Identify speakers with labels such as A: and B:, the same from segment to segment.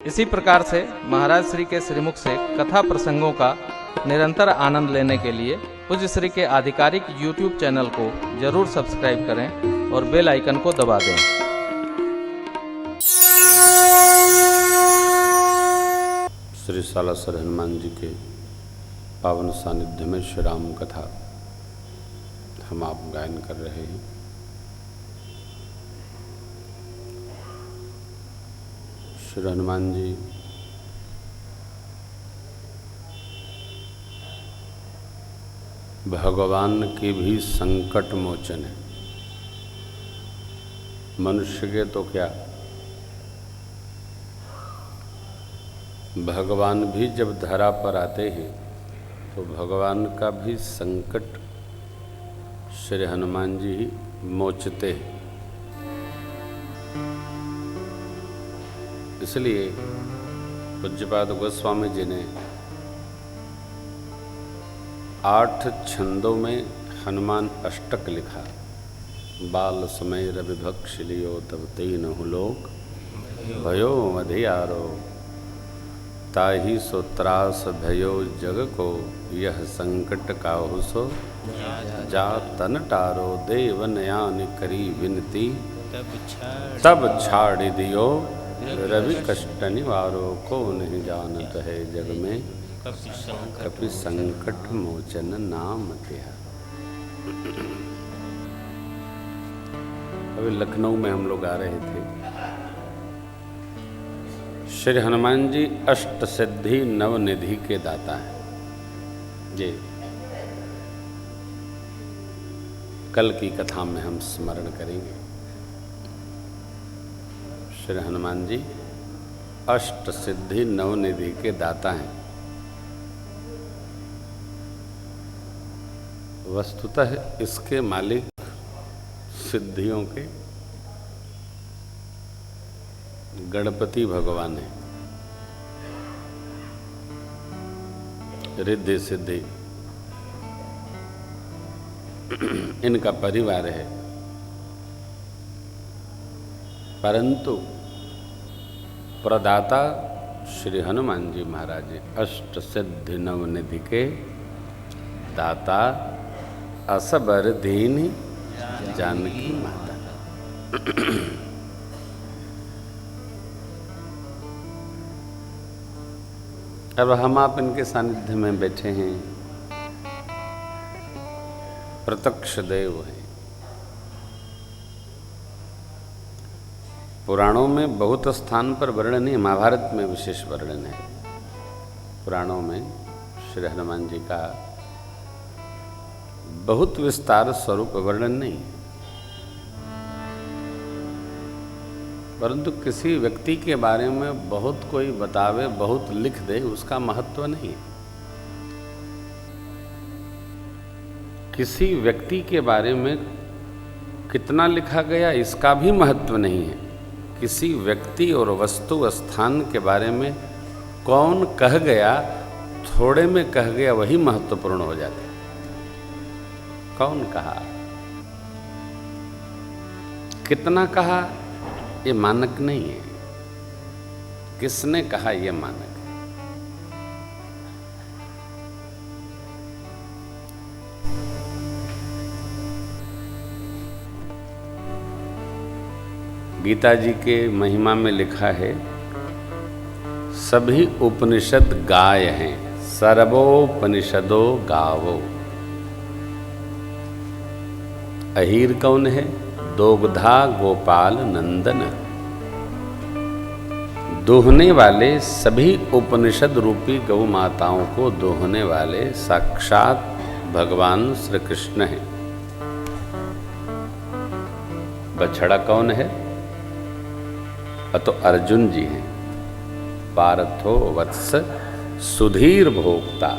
A: इसी प्रकार से महाराज श्री के श्रीमुख से कथा प्रसंगों का निरंतर आनंद लेने के लिए पूज्य श्री के आधिकारिक YouTube चैनल को जरूर सब्सक्राइब करें और बेल आइकन को दबा दें।
B: श्री सालासर हनुमान जी के पावन सानिध्य में श्री राम कथा हम आप गायन कर रहे हैं। श्री हनुमान जी भगवान की भी संकट मोचन है। मनुष्य के तो क्या, भगवान भी जब धरा पर आते हैं तो भगवान का भी संकट श्री हनुमान जी ही मोचते हैं। इसलिए पूज्यपाद गोस्वामी जी ने 8 छंदों में हनुमान अष्टक लिखा। बाल समय रविभक्ष लियो तब तीनहु लोक भयो मधियारो ताहि सो त्रास भयो जग को यह संकट काहु सो जा तन टारो देव नयान करी विनती तब छाड़ दियो रवि कष्ट निवारो को नहीं जानत है जग में कपि संकट मोचन नाम त्या। अभी लखनऊ में हम लोग आ रहे थे। श्री हनुमान जी अष्ट सिद्धि नवनिधि के दाता हैं। ये कल की कथा में हम स्मरण करेंगे। श्री हनुमान जी अष्ट सिद्धि नवनिधि के दाता हैं। वस्तुतः इसके मालिक सिद्धियों के गणपति भगवान है। रिद्धि सिद्धि इनका परिवार है, परंतु प्रदाता श्री हनुमान जी महाराज अष्ट सिद्धि नवनिधि के दाता असबर दीन जानकी माता। अब हम आप इनके सानिध्य में बैठे हैं। प्रत्यक्ष देव है। पुराणों में बहुत स्थान पर वर्णन है, महाभारत में विशेष वर्णन है। पुराणों में श्री हनुमान जी का बहुत विस्तार स्वरूप वर्णन नहीं, परंतु किसी व्यक्ति के बारे में बहुत कोई बतावे, बहुत लिख दे, उसका महत्व नहीं है। किसी व्यक्ति के बारे में कितना लिखा गया इसका भी महत्व नहीं है। किसी व्यक्ति और वस्तु स्थान के बारे में कौन कह गया, थोड़े में कह गया, वही महत्वपूर्ण हो जाता है। कौन कहा, कितना कहा, ये मानक नहीं है। किसने कहा, ये मानक है। गीता जी के महिमा में लिखा है, सभी उपनिषद गाय हैं, सर्वोपनिषदो गावो। अहीर कौन है? दोग्धा गोपाल नंदन। दोहने वाले सभी उपनिषद रूपी गौ माताओं को दोहने वाले साक्षात भगवान श्री कृष्ण हैं। बछड़ा कौन है? तो अर्जुन जी हैं। पार्थो वत्स सुधीर भोक्ता।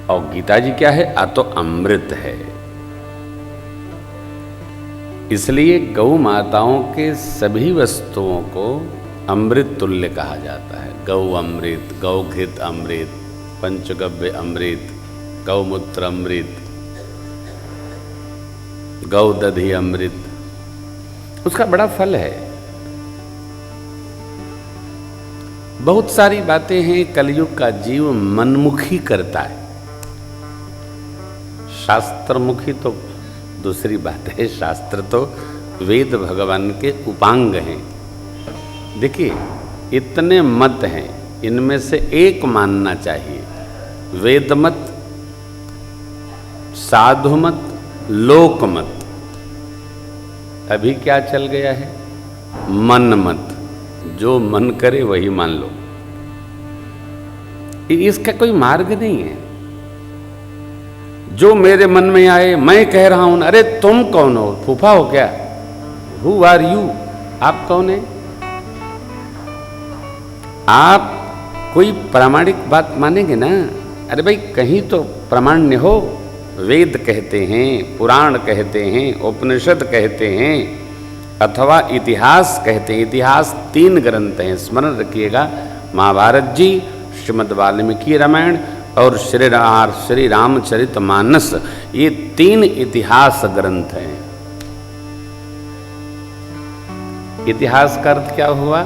B: और गीता जी क्या है? तो अमृत है। इसलिए गौ माताओं के सभी वस्तुओं को अमृत तुल्य कहा जाता है। गौ अमृत, गौघृत अमृत, पंचगव्य अमृत, गौमूत्र अमृत, गौदधि अमृत, उसका बड़ा फल है। बहुत सारी बातें हैं कलयुग का जीव मनमुखी करता है, शास्त्रमुखी तो दूसरी बात है। शास्त्र तो वेद भगवान के उपांग हैं। देखिए इतने मत हैं, इनमें से एक मानना चाहिए। वेद मत, साधु मत, लोक मत। अभी क्या चल गया है? मन मत। जो मन करे वही मान लो। इसका कोई मार्ग नहीं है। जो मेरे मन में आए मैं कह रहा हूं। अरे तुम कौन हो? फूफा हो क्या? Who are you? आप कौन है? आप कोई प्रामाणिक बात मानेंगे ना? अरे भाई कहीं तो प्रामाण्य हो। वेद कहते हैं, पुराण कहते हैं, उपनिषद कहते हैं, अथवा इतिहास कहते हैं। इतिहास 3 ग्रंथ हैं, स्मरण रखिएगा। महाभारत जी, श्रीमद् वाल्मीकि रामायण और श्री रामचरितमानस, ये 3 इतिहास ग्रंथ हैं। इतिहास का अर्थ क्या हुआ?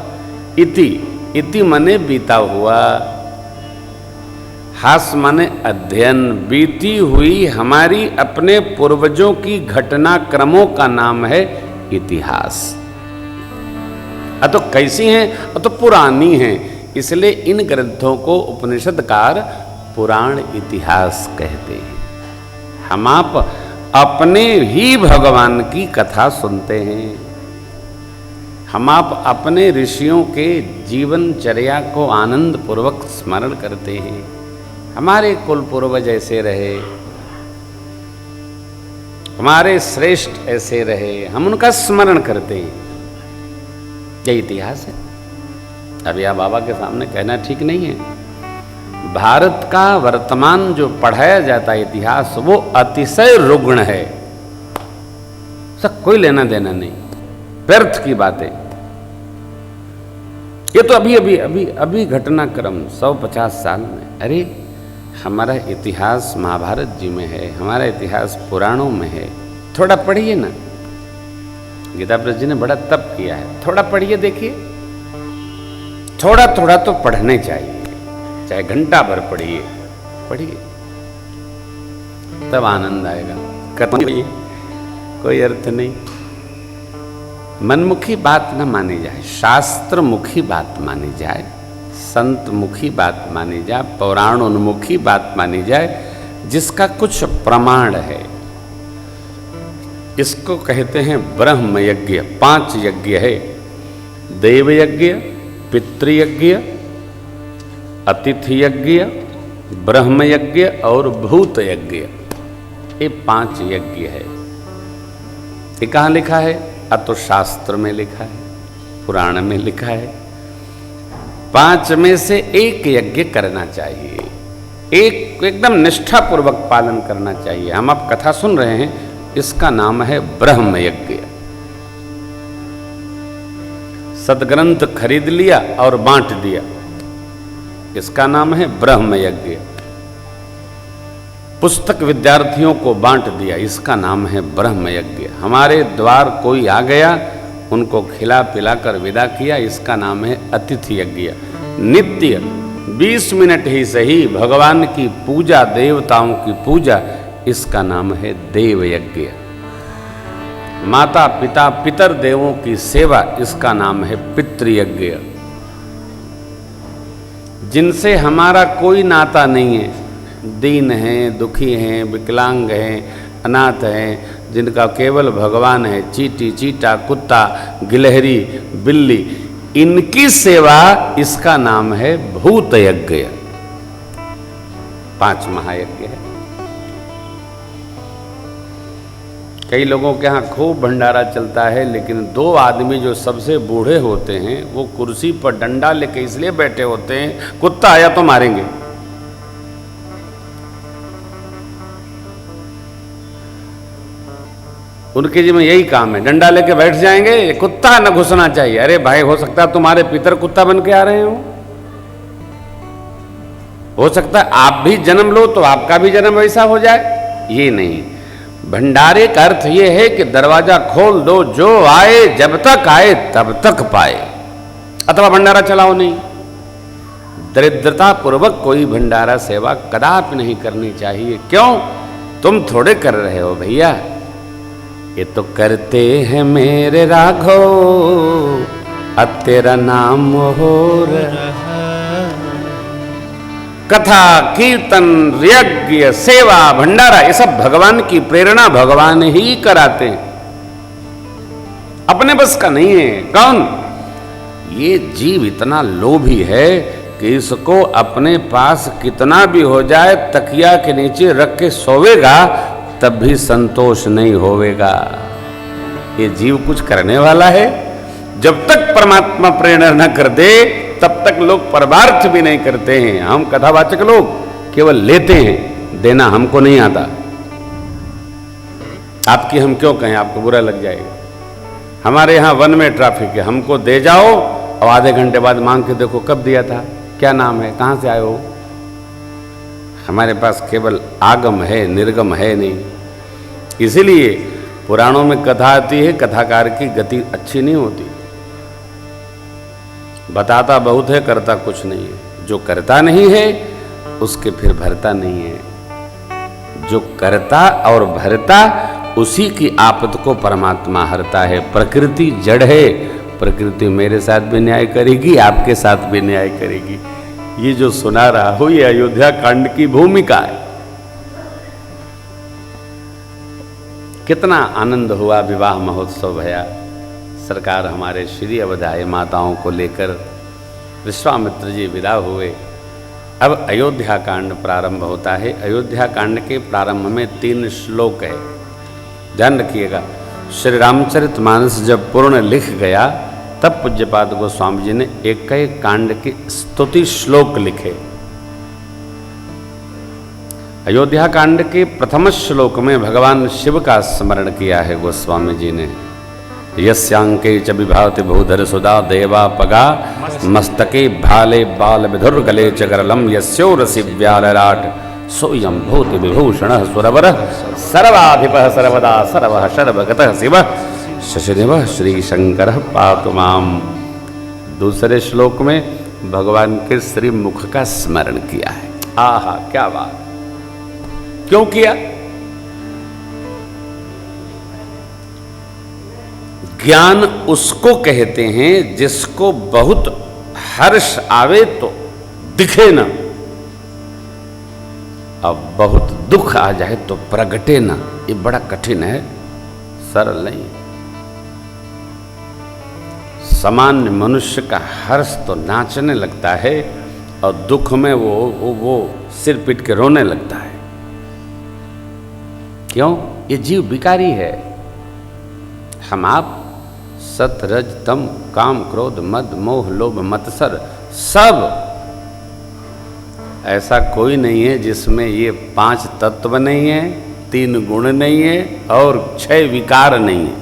B: इति माने बीता हुआ, हास माने अध्ययन, बीती हुई हमारी अपने पूर्वजों की घटनाक्रमों का नाम है इतिहास। तो कैसी हैं? तो पुरानी हैं। इसलिए इन ग्रंथों को उपनिषदकार पुराण इतिहास कहते हैं। हम आप अपने ही भगवान की कथा सुनते हैं। हम आप अपने ऋषियों के जीवनचर्या को आनंद पूर्वक स्मरण करते हैं। हमारे कुल पूर्वज ऐसे रहे, हमारे श्रेष्ठ ऐसे रहे, हम उनका स्मरण करते हैं। यह इतिहास है। अब यह बाबा के सामने कहना ठीक नहीं है। भारत का वर्तमान जो पढ़ाया जाता है इतिहास, वो अतिशय रुग्ण है। सब कोई लेना देना नहीं, व्यर्थ की बातें। ये तो अभी घटनाक्रम 150 साल में। अरे हमारा इतिहास महाभारत जी में है, हमारा इतिहास पुराणों में है। थोड़ा पढ़िए ना। गीता प्रेस जी ने बड़ा तप किया है, थोड़ा पढ़िए, देखिए। थोड़ा थोड़ा तो पढ़ने चाहिए, चाहे घंटा भर पढ़िए, तब आनंद आएगा। कोई अर्थ नहीं। मनमुखी बात न मानी जाए, शास्त्र मुखी बात मानी जाए, संत मुखी बात मानी जाए, पौराण उन्मुखी बात मानी जाए, जिसका कुछ प्रमाण है। इसको कहते हैं ब्रह्म यज्ञ। 5 यज्ञ है। देव यज्ञ, पितृयज्ञ, अतिथि यज्ञ, ब्रह्म यज्ञ और भूत यज्ञ। ये 5 यज्ञ है। ये कहाँ लिखा है? तो शास्त्र में लिखा है, पुराण में लिखा है। 5 में से एक यज्ञ करना चाहिए, एक एकदम निष्ठापूर्वक पालन करना चाहिए। हम अब कथा सुन रहे हैं, इसका नाम है ब्रह्म यज्ञ। सदग्रंथ खरीद लिया और बांट दिया, इसका नाम है ब्रह्म यज्ञ। पुस्तक विद्यार्थियों को बांट दिया, इसका नाम है ब्रह्म यज्ञ। हमारे द्वार कोई आ गया, उनको खिला पिलाकर विदा किया, इसका नाम है अतिथि यज्ञ। नित्य 20 मिनट ही सही भगवान की पूजा, देवताओं की पूजा, इसका नाम है देव यज्ञ। माता पिता पितर देवों की सेवा, इसका नाम है पितृयज्ञ। जिनसे हमारा कोई नाता नहीं है, दीन हैं, दुखी हैं, विकलांग हैं, अनाथ हैं, जिनका केवल भगवान है, चींटी, चींटा, कुत्ता, गिलहरी, बिल्ली, इनकी सेवा, इसका नाम है भूत यज्ञ। 5 महायज्ञ है। कई लोगों के यहाँ खूब भंडारा चलता है, लेकिन 2 आदमी जो सबसे बूढ़े होते हैं, वो कुर्सी पर डंडा लेके इसलिए बैठे होते हैं, कुत्ता आया तो मारेंगे। उनके जी में यही काम है, डंडा लेके बैठ जाएंगे, कुत्ता न घुसना चाहिए। अरे भाई, हो सकता है तुम्हारे पितर कुत्ता बन के आ रहे हो सकता है आप भी जन्म लो तो आपका भी जन्म वैसा हो जाए। ये नहीं, भंडारे का अर्थ यह है कि दरवाजा खोल दो, जो आए जब तक आए तब तक पाए, अथवा भंडारा चलाओ नहीं। दरिद्रता पूर्वक कोई भंडारा सेवा कदापि नहीं करनी चाहिए। क्यों? तुम थोड़े कर रहे हो भैया, ये तो करते हैं मेरे राघव, अब तेरा नाम हो रहा। कथा, कीर्तन, यज्ञ, सेवा, भंडारा, ये सब भगवान की प्रेरणा भगवान ही कराते हैं, अपने बस का नहीं है। कौन? ये जीव इतना लोभी है कि इसको अपने पास कितना भी हो जाए तकिया के नीचे रख के सोवेगा तब भी संतोष नहीं होवेगा। ये जीव कुछ करने वाला है। जब तक परमात्मा प्रेरणा न कर दे तब तक लोग परमार्थ भी नहीं करते हैं। हम कथावाचक लोग केवल लेते हैं, देना हमको नहीं आता। आपकी हम क्यों कहें, आपको बुरा लग जाएगा। हमारे यहाँ वन में ट्रैफिक है, हमको दे जाओ और आधे घंटे बाद मांग के देखो कब दिया था, क्या नाम है, कहाँ से आए हो। हमारे पास केवल आगम है, निर्गम है नहीं। इसीलिए पुराणों में कथा आती है, कथाकार की गति अच्छी नहीं होती। बताता बहुत है, करता कुछ नहीं है। जो करता नहीं है उसके फिर भरता नहीं है। जो करता और भरता उसी की आपत को परमात्मा हरता है। प्रकृति जड़ है, प्रकृति मेरे साथ भी न्याय करेगी, आपके साथ भी न्याय करेगी। ये जो सुना रहा हूं ये अयोध्या कांड की भूमिका है। कितना आनंद हुआ, विवाह महोत्सव भया। सरकार हमारे श्री अवधाय माताओं को लेकर विश्वामित्र जी विदा हुए। अब अयोध्या कांड प्रारंभ होता है। अयोध्या कांड के प्रारंभ में 3 श्लोक है, ध्यान रखिएगा। श्री रामचरितमानस जब पूर्ण लिख गया तब पूज्यपाद गोस्वामी जी ने एक कांड के स्तुति श्लोक लिखे। अयोध्या कांड के प्रथम श्लोक में भगवान शिव का स्मरण किया है गोस्वामी जी ने। यस्यांके च विभाति भूधर सुधा देवा पगा, मस्तके भाले बाल विधुर गले च गरलम, यस्योरसि व्यालराट सोयम भूति विभूषण सुरवर, सर्वाधिप सर्वदा सर्व सर्वगतः शिव, शशिदेव श्री शंकर पातु माम। दूसरे श्लोक में भगवान के श्री मुख का स्मरण किया है। आहा क्या बात! क्यों किया? ज्ञान उसको कहते हैं जिसको बहुत हर्ष आवे तो दिखे ना, अब बहुत दुख आ जाए तो प्रगटे ना। ये बड़ा कठिन है, सरल नहीं। सामान्य मनुष्य का हर्ष तो नाचने लगता है और दुख में वो सिर पीट के रोने लगता है। क्यों? ये जीव विकारी है। हम आप सत रज तम काम क्रोध मद मोह लोभ मत्सर, सब ऐसा कोई नहीं है जिसमें ये 5 तत्व नहीं है, 3 गुण नहीं है और 6 विकार नहीं है।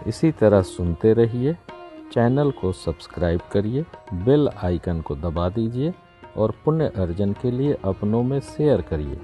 A: इसी तरह सुनते रहिए। चैनल को सब्सक्राइब करिए, बेल आइकन को दबा दीजिए और पुण्य अर्जन के लिए अपनों में शेयर करिए।